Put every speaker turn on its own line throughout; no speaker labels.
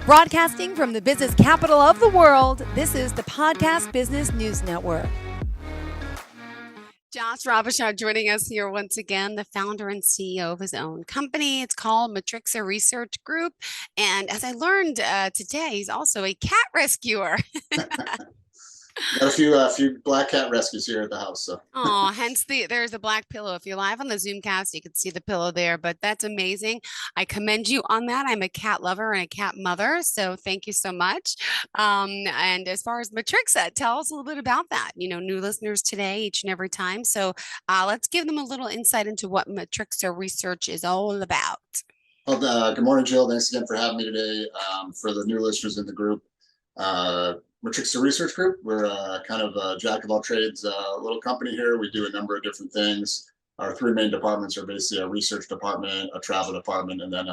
Broadcasting from the business capital of the world, this is the Podcast Business News Network.
Josh Robichaud joining us here once again, the founder and CEO of his own company. It's called Matrixa Research Group. And as I learned today, he's also a cat rescuer.
Got a few black cat rescues here at the house. So.
Oh, hence there's a black pillow. If you're live on the Zoomcast, you can see the pillow there, but that's amazing. I commend you on that. I'm a cat lover and a cat mother, so thank you so much. And as far as Matrixa, tell us a little bit about that. You know, new listeners today, each and every time. So let's give them a little insight into what Matrixa Research is all about.
Well, good morning, Jill. Thanks again for having me today. For the new listeners in the group, Matrixa Research Group. We're kind of a jack of all trades little company here. We do a number of different things. Our three main departments are basically a research department, a travel department, and then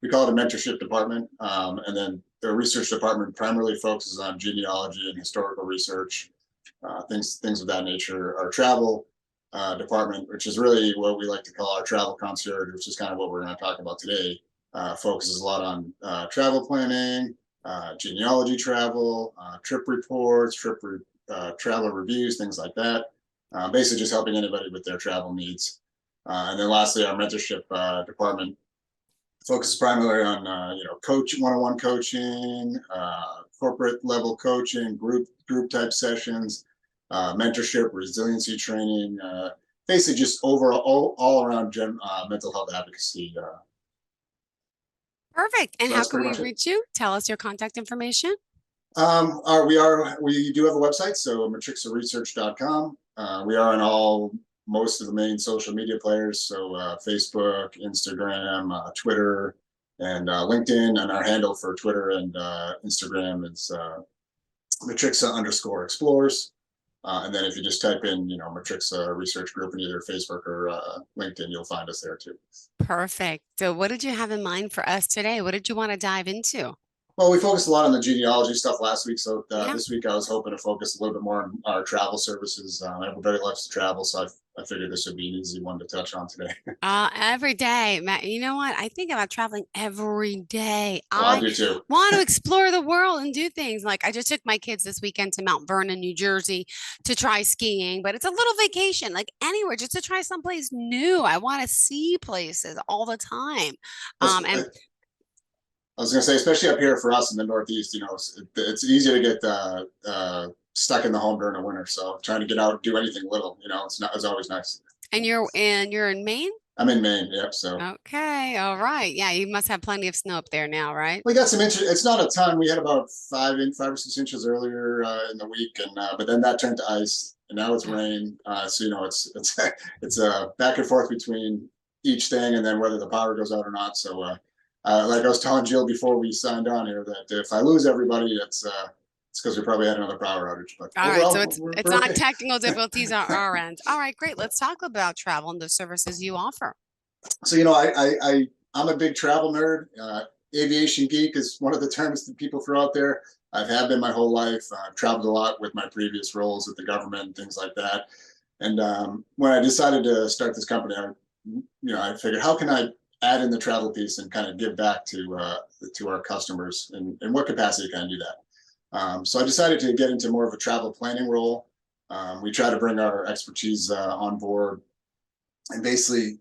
we call it a mentorship department. And then the research department primarily focuses on genealogy and historical research, things of that nature. Our travel department, which is really what we like to call our travel concierge, which is kind of what we're going to talk about today, focuses a lot on travel planning, genealogy travel, trip reports, travel reviews, things like that. Basically just helping anybody with their travel needs. And then lastly, our mentorship department focuses primarily on one-on-one coaching, corporate level coaching, group type sessions, mentorship, resiliency training, basically just overall all around mental health advocacy.
Perfect. And how can we reach you? Tell us your contact information.
We do have a website, so matrixaresearch.com. We are on most of the main social media players, so Facebook, Instagram, Twitter, and LinkedIn. And our handle for Twitter and Instagram is Matrixa_explores. And then if you just type in, Matrixa Research Group in either Facebook or LinkedIn, you'll find us there too.
Perfect. So what did you have in mind for us today? What did you want to dive into?
Well, we focused a lot on the genealogy stuff last week. So this week I was hoping to focus a little bit more on our travel services. Everybody loves to travel, so I figured this would be an easy one to touch on today.
Every day, Matt, you know what? I think about traveling every day.
I do too.
Want to explore the world and do things. Like I just took my kids this weekend to Mount Vernon, New Jersey to try skiing, but it's a little vacation, like anywhere, just to try someplace new. I want to see places all the time.
I was going to say, especially up here for us in the Northeast, it's easy to get stuck in the home during the winter. So trying to get out, do anything little, it's always nice.
And you're in Maine?
I'm in Maine. Yep. So.
Okay. All right. Yeah. You must have plenty of snow up there now, right?
We got some inches. It's not a ton. We had about 5 or 6 inches earlier in the week, and but then that turned to ice, and now it's rain. So it's back and forth between each thing, and then whether the power goes out or not. So like I was telling Jill before we signed on here, that if I lose everybody, it's because we probably had another power outage. But
all right, so it's not technical difficulties on our end. All right, great. Let's talk about travel and the services you offer.
So I'm a big travel nerd. Aviation geek is one of the terms that people throw out there. I've been my whole life. I've traveled a lot with my previous roles at the government and things like that. And when I decided to start this company, I figured, how can I add in the travel piece and kind of give back to our customers, and in what capacity can I do that? So I decided to get into more of a travel planning role. We try to bring our expertise on board and basically,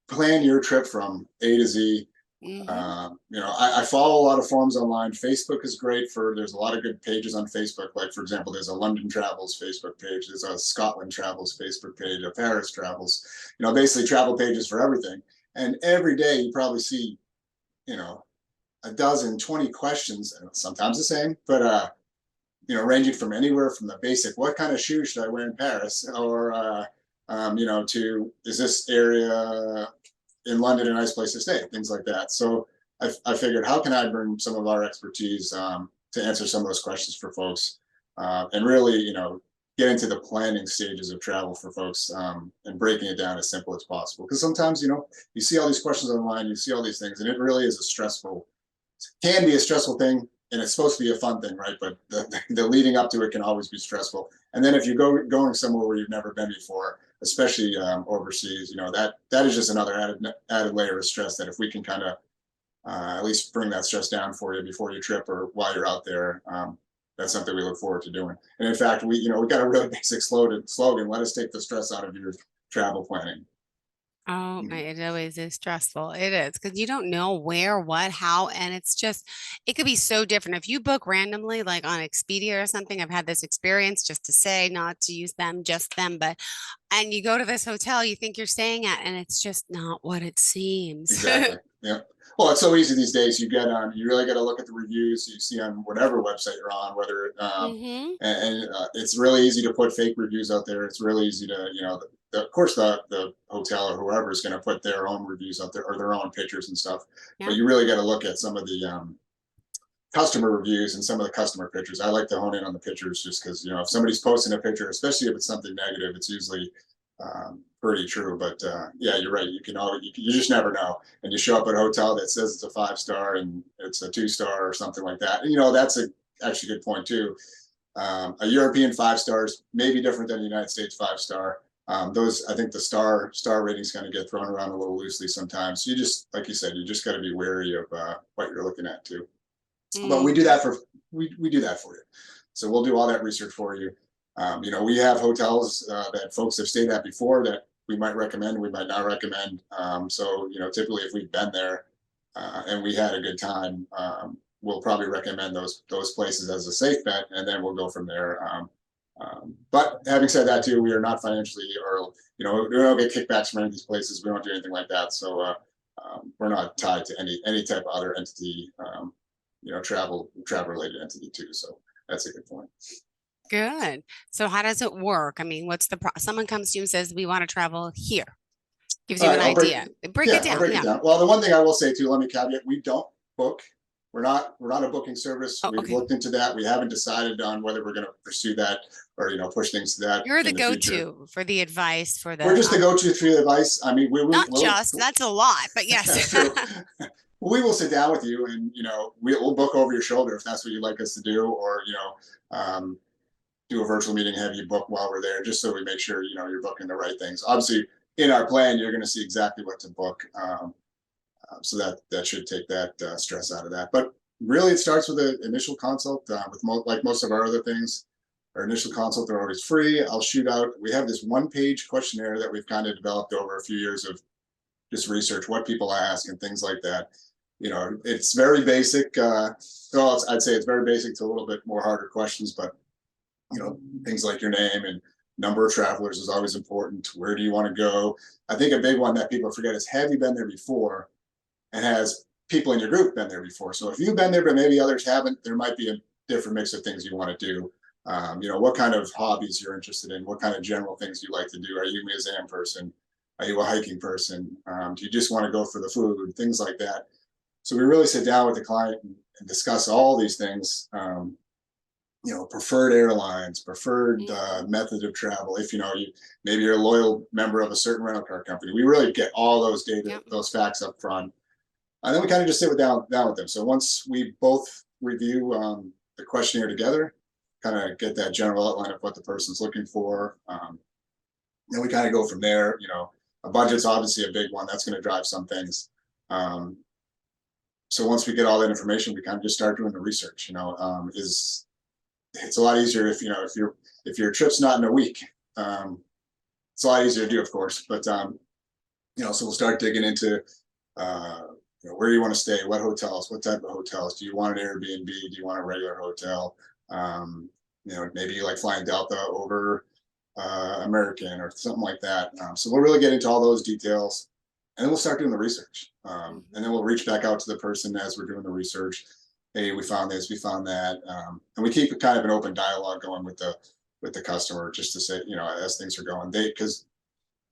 plan your trip from A to Z. Mm-hmm. I follow a lot of forums online. Facebook is great there's a lot of good pages on Facebook. Like, for example, there's a London Travels Facebook page. There's a Scotland Travels Facebook page, a Paris Travels, basically travel pages for everything. And every day you probably see, a dozen, 20 questions, and sometimes the same, but, ranging from anywhere from the basic, what kind of shoes should I wear in Paris? Or, to, is this area in London a nice place to stay? Things like that. So I figured, how can I bring some of our expertise to answer some of those questions for folks, and really, get into the planning stages of travel for folks, and breaking it down as simple as possible. Because sometimes, you see all these questions online, you see all these things, and it really is can be a stressful thing, and it's supposed to be a fun thing, right? But the leading up to it can always be stressful. And then if you're going somewhere where you've never been before, especially overseas, that is just another added layer of stress, that if we can kind of at least bring that stress down for you before you trip or while you're out there. That's something we look forward to doing. And in fact, we got a really basic slogan: "Let us take the stress out of your travel planning."
Oh my,
Mhm.
it always is stressful. It is because you don't know where, what, how, and it's just, it could be so different. If you book randomly, like on Expedia or something, I've had this experience just to say, not to use them, just them, but, and you go to this hotel you think you're staying at, and it's just not what it seems.
Exactly. Yeah. Well, it's so easy these days. You really got to look at the reviews you see on whatever website you're on, whether,
Hmm.
it's really easy to put fake reviews out there. It's really easy to, of course, the hotel or whoever is going to put their own reviews out there or their own pictures and stuff.
Yeah.
But you really got to look at some of the, customer reviews and some of the customer pictures. I like to hone in on the pictures just because, if somebody's posting a picture, especially if it's something negative, it's usually pretty true. But yeah, you're right. You just never know. And you show up at a hotel that says it's a 5-star and it's a 2-star or something like that. And, that's actually a good point too. A European 5 stars may be different than a United States 5-star. Those, I think, the star ratings kind of get thrown around a little loosely sometimes. So you just, like you said, you just got to be wary of what you're looking at too. But we do
Hmm.
that we do that for you. So we'll do all that research for you. We have hotels that folks have stayed at before that we might recommend, we might not recommend. So typically if we've been there and we had a good time, we'll probably recommend those places as a safe bet, and then we'll go from there. But having said that too, we are not financially, or we don't get kickbacks from any of these places. We don't do anything like that. So we're not tied to any type of other entity. Travel related entity too. So that's a good point.
Good. So how does it work? I mean, what's the someone comes to you and says, we want to travel here, gives
All
you
right,
an idea. Break it
I'll
down.
break it
Yeah.
down. Well, the one thing I will say too, let me caveat: we don't book. We're not a booking service.
Oh,
We've
okay.
looked into that. We haven't decided on whether we're going to pursue that or push things to that
You're the
in the future.
go-to for the advice for
We're
the
just the go-to through advice. I mean,
not just, that's a lot, but yes.
that's true. We will sit down with you, and we'll book over your shoulder if that's what you'd like us to do, or um, do a virtual meeting, have you book while we're there, just so we make sure you're booking the right things. Obviously, in our plan, you're going to see exactly what to book, so that should take that stress out of that. But really, it starts with an initial consult. Like most of our other things, our initial consult are always free. I'll shoot out. We have this one-page questionnaire that we've kind of developed over a few years of just research, what people ask and things like that. It's very basic. Well, I'd say it's very basic to a little bit more harder questions, but things like your name and number of travelers is always important. Where do you want to go? I think a big one that people forget is, have you been there before, and has people in your group been there before? So if you've been there but maybe others haven't, there might be a different mix of things you want to do. What kind of hobbies you're interested in, what kind of general things you like to do. Are you a museum person? Are you a hiking person? Do you just want to go for the food? Things like that. So we really sit down with the client and discuss all these things. Preferred airlines, preferred
Mhm.
method of travel. If maybe you're a loyal member of a certain rental car company, we really get all those data,
Yep.
those facts up front, and then we kind of just sit down with them. So once we both review the questionnaire together, kind of get that general outline of what the person's looking for, then we kind of go from there. A budget's obviously a big one. That's going to drive some things. Um, so once we get all that information, we kind of just start doing the research. Is It's a lot easier if your trip's not in a week. It's a lot easier to do, of course. But so we'll start digging into where you want to stay, what hotels, what type of hotels. Do you want an Airbnb? Do you want a regular hotel? Maybe you like flying Delta over American or something like that. So we'll really get into all those details, and then we'll start doing the research. And then we'll reach back out to the person as we're doing the research. Hey, we found this, we found that, and we keep kind of an open dialogue going with the customer, just to say, as things are going, because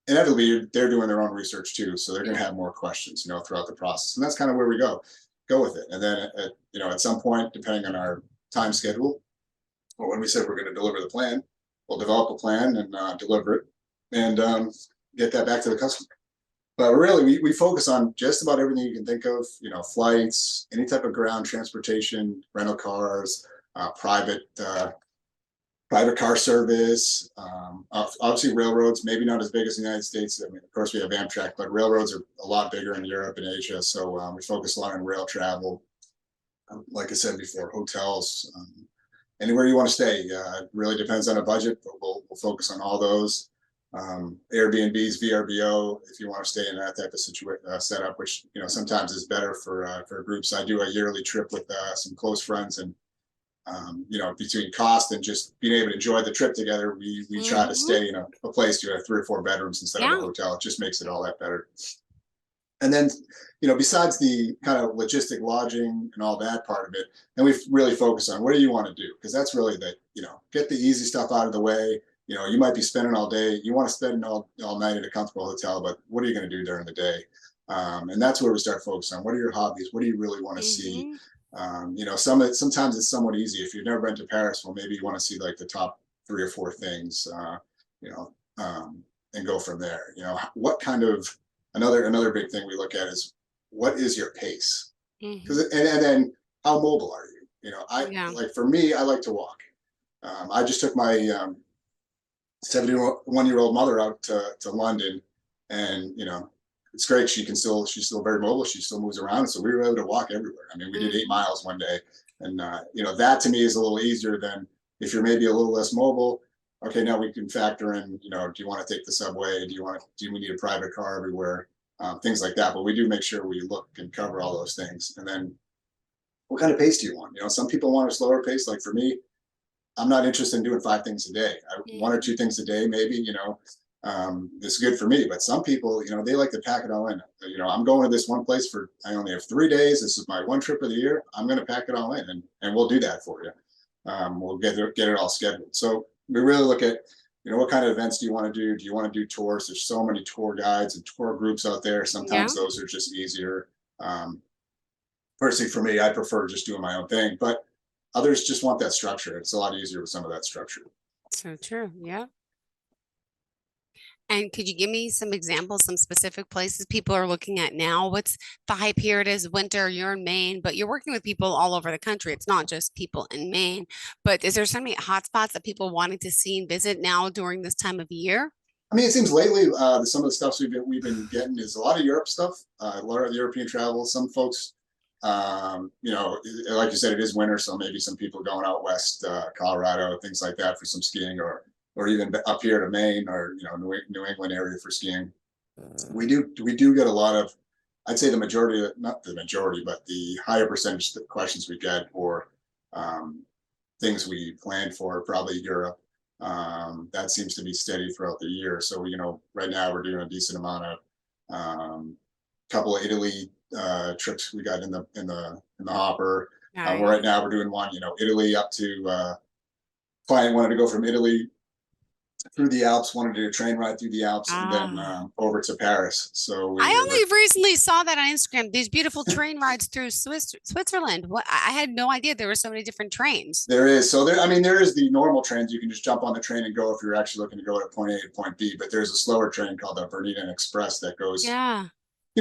inevitably they're doing their own research too, so they're going to
Yeah.
have more questions, throughout the process, and that's kind of where we go with it. And then at some point, depending on our time schedule, or when we said we're going to deliver the plan, we'll develop a plan and deliver it, and get that back to the customer. But really, we focus on just about everything you can think of, flights, any type of ground transportation, rental cars, private private car service, obviously railroads, maybe not as big as the United States. I mean, of course, we have Amtrak, but railroads are a lot bigger in Europe and Asia. So we focus a lot on rail travel. Like I said before, hotels, anywhere you want to stay. It really depends on a budget, but we'll focus on all those. Airbnbs, VRBO, if you want to stay in that type of setup, which sometimes is better for groups. I do a yearly trip with some close friends, and between cost and just being able to enjoy the trip together, we try to stay in a place you have 3 or 4 bedrooms instead of a hotel. It just makes it all that better. And then, besides the kind of logistic lodging and all that part of it, then we really focus on what do you want to do? Because that's really get the easy stuff out of the way. You might be spending all day. You want to spend all night at a comfortable hotel, but what are you going to do during the day? And that's where we start focusing on what are your hobbies? What do you really want to see? Sometimes it's somewhat easy. If you've never been to Paris, well, maybe you want to see like the top 3 or 4 things, and go from there. What kind of another big thing we look at is what is your pace? Because and then how mobile are you? Like for me, I like to walk. I just took my 71-year-old mother out to London, and it's great. She's still very mobile. She still moves around. So we were able to walk everywhere. I mean, we did 8 miles one day, and that to me is a little easier than if you're maybe a little less mobile. Okay, now we can factor in, do you want to take the subway? Do we need a private car everywhere? Things like that. But we do make sure we look and cover all those things. And then what kind of pace do you want? Some people want a slower pace. Like for me, I'm not interested in doing 5 things a day. 1 or 2 things a day, maybe, it's good for me. But some people, they like to pack it all in. I'm going to this one place I only have 3 days. This is my one trip of the year. I'm going to pack it all in, and we'll do that for you. We'll get it all scheduled. So we really look at, what kind of events do you want to do? Do you want to do tours? There's so many tour guides and tour groups out there. Sometimes those are just easier. Personally, for me, I prefer just doing my own thing, but others just want that structure. It's a lot easier with some of that structure.
So true. Yeah. And could you give me some examples, some specific places people are looking at now? What's the hype here? It is winter, you're in Maine, but you're working with people all over the country. It's not just people in Maine. But is there so many hotspots that people wanting to see and visit now during this time of year?
I mean, it seems lately some of the stuff we've been getting is a lot of Europe stuff, a lot of European travel. Some folks, like you said, it is winter, so maybe some people going out west, Colorado, things like that for some skiing, or even up here to Maine or New England area for skiing. We do get a lot of, I'd say not the majority, but the higher percentage of the questions we get or things we planned for, probably Europe. That seems to be steady throughout the year. So right now we're doing a decent amount of couple of Italy trips we got in the hopper. Right now we're doing one, Italy up to client wanted to go from Italy through the Alps, wanted to do a train ride through the Alps, and then over to Paris. So
I only recently saw that on Instagram. These beautiful train rides through Switzerland. What I had no idea there were so many different trains.
There is. So there is the normal trains. You can just jump on the train and go if you're actually looking to go to point A to point B. But there's a slower train called the Bernina Express that goes.
Yeah.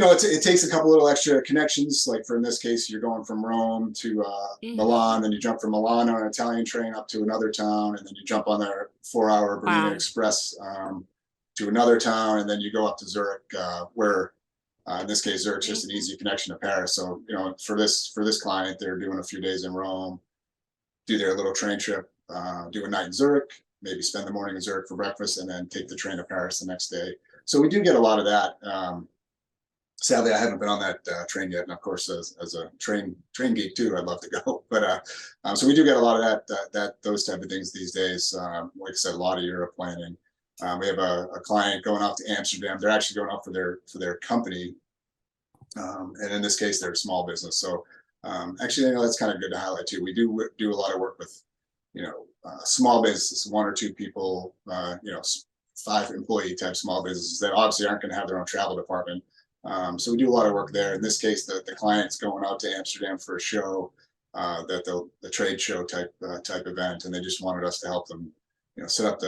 It takes a couple little extra connections. Like in this case, you're going from Rome to Milan, then you jump from Milan on an Italian train up to another town, and then you jump on their 4-hour Bernina Express to another town, and then you go up to Zurich, where in this case Zurich's just an easy connection to Paris. So for this client, they're doing a few days in Rome, do their little train trip, do a night in Zurich, maybe spend the morning in Zurich for breakfast, and then take the train to Paris the next day. So we do get a lot of that. Sadly, I haven't been on that train yet, and of course, as a train geek too, I'd love to go. But so we do get a lot of those type of things these days. Like I said, a lot of Europe planning. We have a client going off to Amsterdam. They're actually going off for their company, and in this case, they're a small business. So actually, that's kind of good to highlight too. We do a lot of work with small businesses, 1 or 2 people, 5 employee type small businesses that obviously aren't going to have their own travel department. So we do a lot of work there. In this case, the client's going out to Amsterdam for a show, the trade show type event, and they just wanted us to help them, set up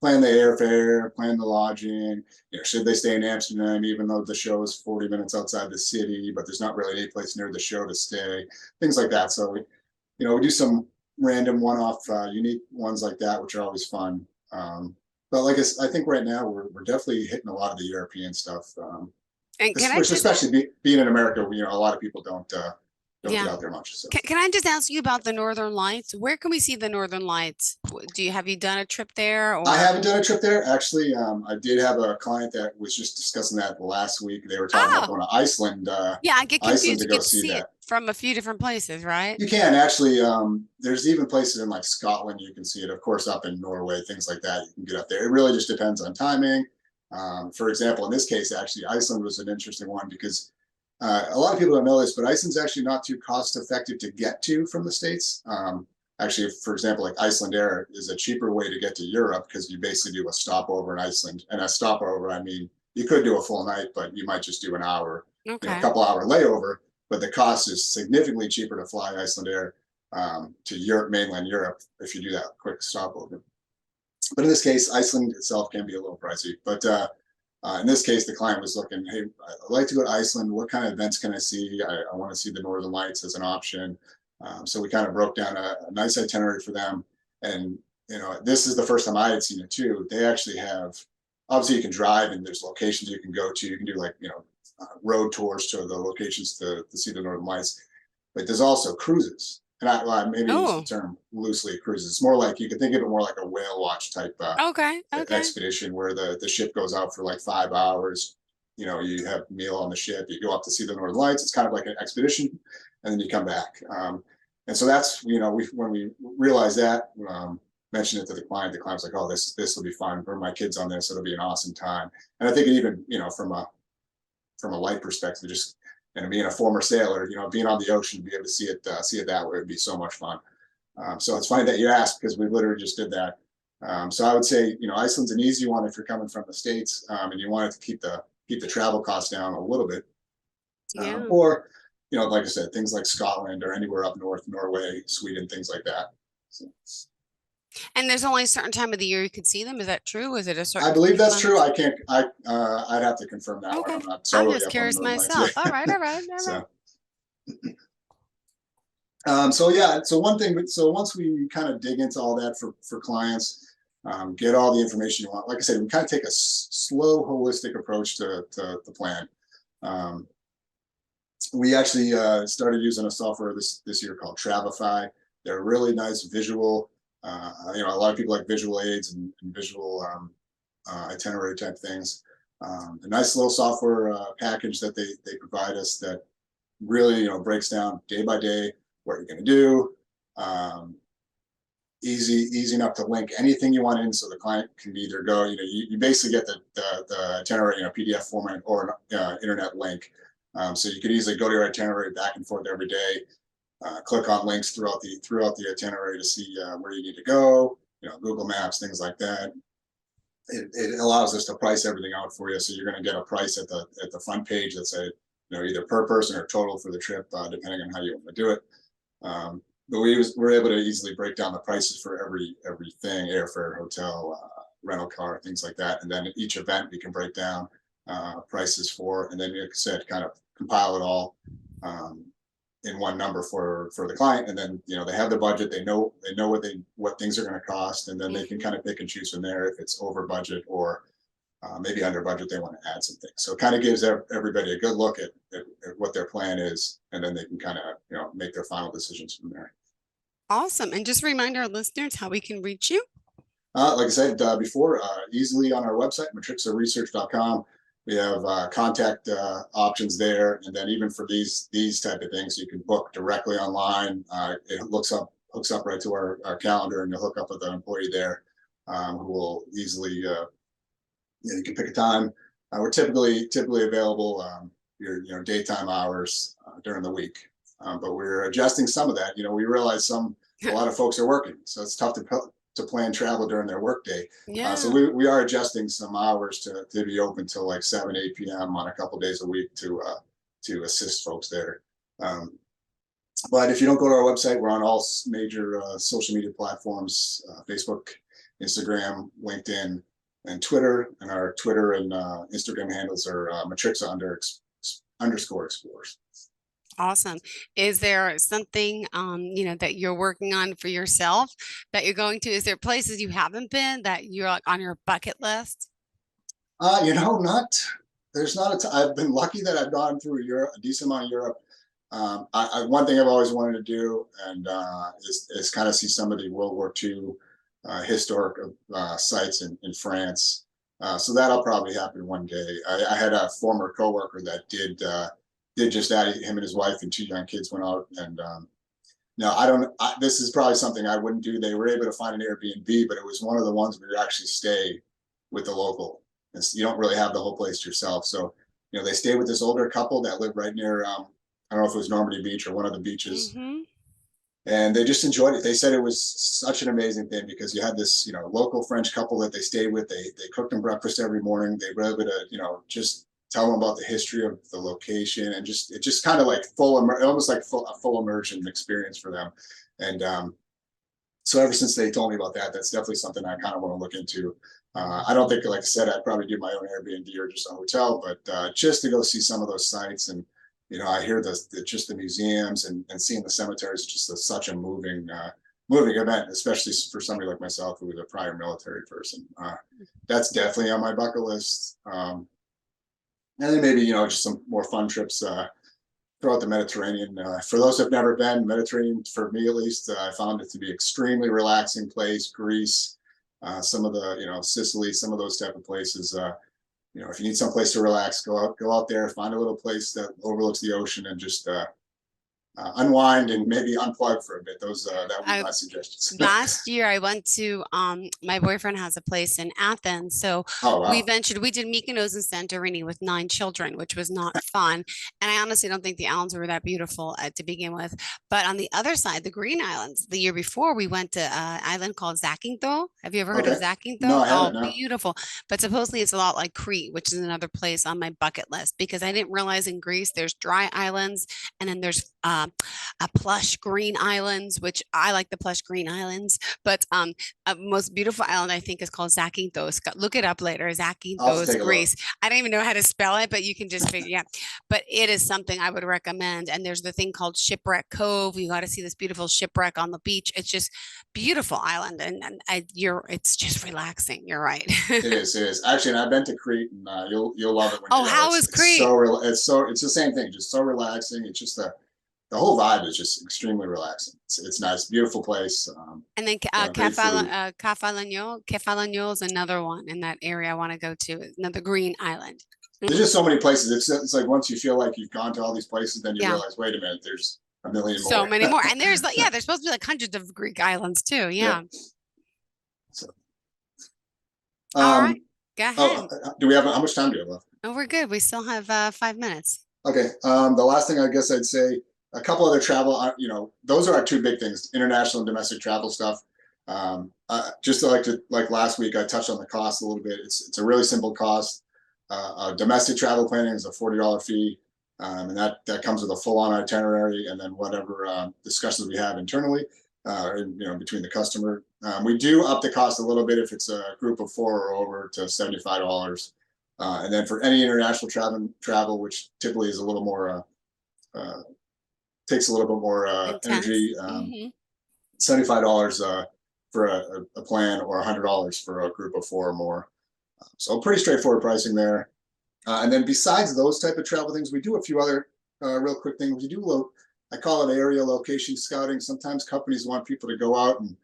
plan the airfare, plan the lodging. Should they stay in Amsterdam, even though the show is 40 minutes outside the city, but there's not really any place near the show to stay, things like that. So we do some random one-off, unique ones like that, which are always fun. But like I think right now we're definitely hitting a lot of the European stuff.
And can I
Which
just
especially being in America, a lot of people don't get
yeah.
out there much. So
Can I just ask you about the Northern Lights? Where can we see the Northern Lights? Have you done a trip there
I
or?
haven't done a trip there. Actually, I did have a client that was just discussing that last week. They were talking about
Oh,
going to Iceland,
yeah, I get
Iceland
confused.
to
You
go
get to
see
see it
that.
from a few different places, right?
You can actually. There's even places in like Scotland you can see it. Of course, up in Norway, things like that. You can get up there. It really just depends on timing. For example, in this case, actually, Iceland was an interesting one because a lot of people don't know this, but Iceland's actually not too cost effective to get to from the States. Actually, for example, like Icelandair is a cheaper way to get to Europe because you basically do a stopover in Iceland. And a stopover, I mean, you could do a full night, but you might just do an hour, a
Okay.
couple hour layover. But the cost is significantly cheaper to fly Icelandair to Europe, mainland Europe, if you do that quick stopover. But in this case, Iceland itself can be a little pricey. But in this case, the client was looking, hey, I'd like to go to Iceland. What kind of events can I see? I want to see the Northern Lights as an option. So we kind of broke down a nice itinerary for them. And, this is the first time I had seen it too. They actually have, obviously you can drive and there's locations you can go to. You can do like, road tours to the locations to see the Northern Lights. But there's also cruises. And I maybe use the
Oh,
term loosely cruises. It's more like, you can think of it more like a whale watch type
okay. Okay.
expedition where the ship goes out for like 5 hours. You have a meal on the ship, you go up to see the Northern Lights. It's kind of like an expedition, and then you come back. And so that's, when we realized that, mentioned it to the client was like, oh, this will be fun for my kids on this. It'll be an awesome time. And I think it even, from a light perspective, just being a former sailor, being on the ocean, be able to see it that way would be so much fun. So it's funny that you asked because we literally just did that. So I would say, Iceland's an easy one if you're coming from the States, and you wanted to keep the travel costs down a little bit.
Yeah.
Or, like I said, things like Scotland or anywhere up north, Norway, Sweden, things like that. So,
And there's only a certain time of the year you could see them. Is that true? Is it a
I
certain
believe that's
month?
true. I'd have to confirm that one.
Okay.
I'm not
I'm
totally
just
up on the
curious
Northern Lights
myself.
yet.
All right. All right. All right.
So yeah, so one thing, so once we kind of dig into all that for clients, get all the information you want. Like I said, we kind of take a slow, holistic approach to the plan. We actually started using a software this year called Travefy. They're really nice visual. A lot of people like visual aids and visual itinerary type things. A nice little software package that they provide us that really breaks down day by day what you're going to do. Easy enough to link anything you want in, so the client can either go. You basically get the itinerary in a PDF format or an internet link. So you could easily go to your itinerary back and forth every day. Click on links throughout the itinerary to see where you need to go. Google Maps, things like that. It allows us to price everything out for you. So you're going to get a price at the front page that's either per person or total for the trip, depending on how you want to do it. But we're able to easily break down the prices for everything: airfare, hotel, rental car, things like that. And then each event we can break down prices for, and then, like I said, kind of compile it all in one number for the client. And then they have the budget, they know what things are going to cost, and then they can kind of pick and choose from there if it's over budget or maybe under budget, they want to add some things. So it kind of gives everybody a good look at what their plan is, and then they can kind of make their final decisions from there.
Awesome. And just remind our listeners how we can reach you.
Like I said before, easily on our website, matrixaresearch.com. We have contact options there, and then even for these type of things, you can book directly online. It hooks up right to our calendar, and you'll hook up with an employee there who will easily. You can pick a time. We're typically available your daytime hours during the week, but we're adjusting some of that. We realize a lot of folks are working, so it's tough to plan travel during their workday.
Yeah.
So we are adjusting some hours to be open till like 7-8 p.m. on a couple days a week to assist folks there. But if you don't go to our website, we're on all major social media platforms: Facebook, Instagram, LinkedIn, and Twitter. And our Twitter and Instagram handles are Matrixa _explorers.
Awesome. Is there something, that you're working on for yourself that you're going to? Is there places you haven't been that you're like on your bucket list?
Not there's not I've been lucky that I've gone through Europe, a decent amount of Europe. One thing I've always wanted to do, and is kind of see some of the World War II historic sites in France. So that'll probably happen one day. I had a former coworker that did just that. Him and his wife and two young kids went out, and no, I don't. This is probably something I wouldn't do. They were able to find an Airbnb, but it was one of the ones where you actually stay with the local. You don't really have the whole place to yourself. So, they stayed with this older couple that lived right near, I don't know if it was Normandy Beach or one of the beaches,
Hmm.
and they just enjoyed it. They said it was such an amazing thing because you had this, local French couple that they stayed with. They cooked them breakfast every morning. They were able to, just tell them about the history of the location, and it just kind of like almost like a full immersion experience for them. And so ever since they told me about that, that's definitely something I kind of want to look into. I don't think, like I said, I'd probably do my own Airbnb or just a hotel, but just to go see some of those sites. And I hear just the museums and seeing the cemeteries is just such a moving event, especially for somebody like myself who was a prior military person. That's definitely on my bucket list. And then maybe just some more fun trips throughout the Mediterranean. For those who've never been, Mediterranean, for me at least, I found it to be extremely relaxing place. Greece, some of the Sicily, some of those type of places. If you need some place to relax, go out there, find a little place that overlooks the ocean, and just unwind and maybe unplug for a bit. That would be
I
my suggestions.
Last year I went to my boyfriend has a place in Athens. So
Oh
we
wow.
ventured, we did Mykonos and Santorini with 9 children, which was not fun. And I honestly don't think the islands were that beautiful to begin with. But on the other side, the Green Islands, the year before we went to an island called Zakynthos. Have you ever heard of
Okay. No,
Zakynthos?
I
Oh,
haven't. No.
beautiful. But supposedly it's a lot like Crete, which is another place on my bucket list because I didn't realize in Greece there's dry islands and then there's a plush green islands, which I like the plush green islands. But most beautiful island I think is called Zakynthos. Look it up later.
I'll have to
Zakynthos,
take a look.
Greece. I don't even know how to spell it, but you can just figure it out. But it is something I would recommend. And there's the thing called Shipwreck Cove. You got to see this beautiful shipwreck on the beach. It's just beautiful island, and it's just relaxing. You're right.
It is. It is actually, and I've been to Crete, and you'll love it when you
Oh,
go.
how is Crete?
It's the same thing, just so relaxing. It's just the whole vibe is just extremely relaxing. It's nice, beautiful place.
And then
Great food.
Kefalonia is another one in that area I want to go to, another green island.
There's just so many places. It's like once you feel like you've gone to all these places, then you
Yeah,
realize, wait a minute, there's a million
so
more.
many more. And there's like, yeah, there's supposed to be like hundreds of Greek islands too.
Yeah.
Yeah.
So,
All right,
um,
go
oh,
ahead.
do we have how much time do we have left?
Oh, we're good. We still have 5 minutes.
Okay. The last thing I guess I'd say, a couple other travel, those are our two big things: international and domestic travel stuff. Just like last week, I touched on the cost a little bit. It's a really simple cost. Domestic travel planning is a $40 fee, and that comes with a full-on itinerary, and then whatever discussions we have internally, between the customer. We do up the cost a little bit if it's a group of 4 or over to $75. And then for any international travel, which typically is a little more takes a little bit more
Intense.
energy,
Hmm.
$75 for a plan, or $100 for a group of 4 or more. So pretty straightforward pricing there. And then besides those type of travel things, we do a few other real quick things. We do I call it area location scouting. Sometimes companies want people to go out and,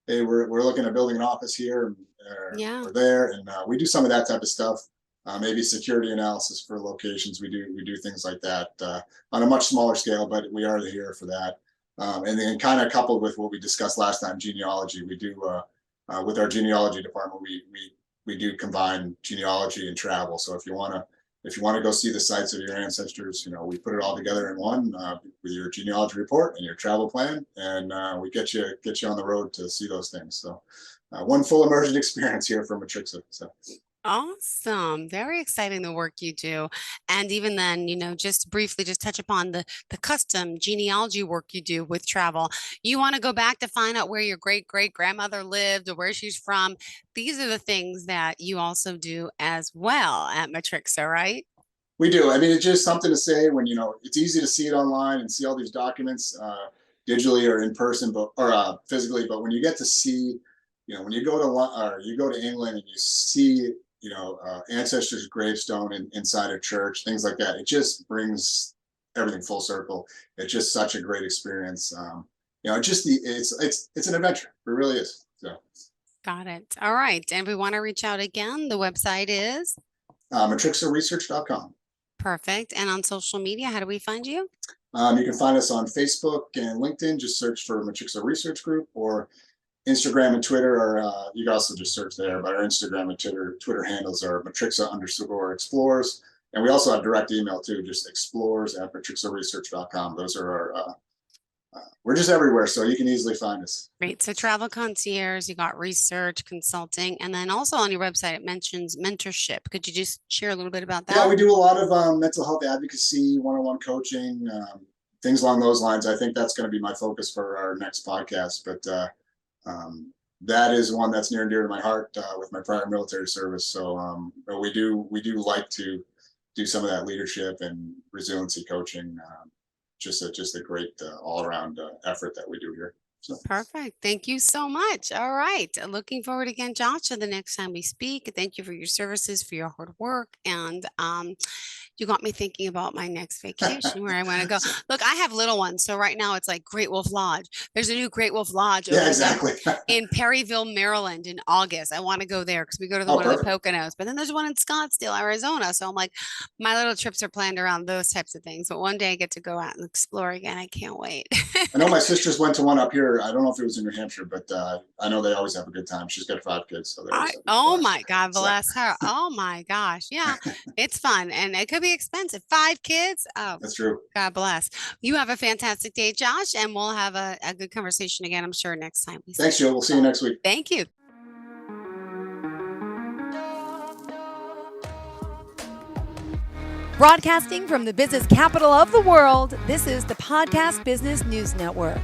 hey, we're looking at building an office here
Yeah.
or there, and we do some of that type of stuff. Maybe security analysis for locations. We do things like that on a much smaller scale, but we are here for that. And then kind of coupled with what we discussed last time, genealogy. We do with our genealogy department, we do combine genealogy and travel. So if you want to go see the sites of your ancestors, we put it all together in one with your genealogy report and your travel plan, and we get you on the road to see those things. So one full immersion experience here from Matrixa. So.
Awesome. Very exciting the work you do. And even then, just briefly just touch upon the custom genealogy work you do with travel. You want to go back to find out where your great great grandmother lived or where she's from. These are the things that you also do as well at Matrixa, right?
We do. I mean, it's just something to say when, it's easy to see it online and see all these documents digitally or in person, or physically. But when you get to see, when you go to or you go to England and you see, ancestors' gravestone inside a church, things like that, it just brings everything full circle. It's just such a great experience. It's an adventure. It really is. So,
Got it. All right. And we want to reach out again. The website is
matrixa.research.com.
perfect. And on social media, how do we find you?
You can find us on Facebook and LinkedIn. Just search for Matrixa Research Group, or Instagram and Twitter, or you can also just search there. But our Instagram and Twitter handles are Matrixa_explores. And we also have direct email too, just explores@matrixaresearch.com. Those are our, we're just everywhere, so you can easily find us.
Great. So travel concierge, you got research, consulting, and then also on your website, it mentions mentorship. Could you just share a little bit about that?
Yeah, we do a lot of mental health advocacy, one-on-one coaching, things along those lines. I think that's going to be my focus for our next podcast. But that is one that's near and dear to my heart with my prior military service. So we do like to do some of that leadership and resiliency coaching. Just a great all-around effort that we do here. So.
Perfect. Thank you so much. All right. Looking forward again, Josh, to the next time we speak. Thank you for your services, for your hard work. And you got me thinking about my next vacation where I want to go. Look, I have little ones. So right now it's like Great Wolf Lodge. There's a new Great Wolf Lodge
Yeah, exactly.
in Perryville, Maryland in August. I want to go there because we go to one of the Poconos. But then there's one in Scottsdale, Arizona. So I'm like, my little trips are planned around those types of things. But one day I get to go out and explore again. I can't wait.
I know my sisters went to one up here. I don't know if it was in New Hampshire, but I know they always have a good time. She's got 5 kids. So
oh my God, bless her. Oh my gosh. Yeah, it's fun. And it could be expensive. 5 kids. Oh,
that's true.
God bless. You have a fantastic day, Josh, and we'll have a good conversation again, I'm sure, next time.
Thanks, Jill. We'll see you next week.
Thank you.
Broadcasting from the business capital of the world, this is the Podcast Business News Network.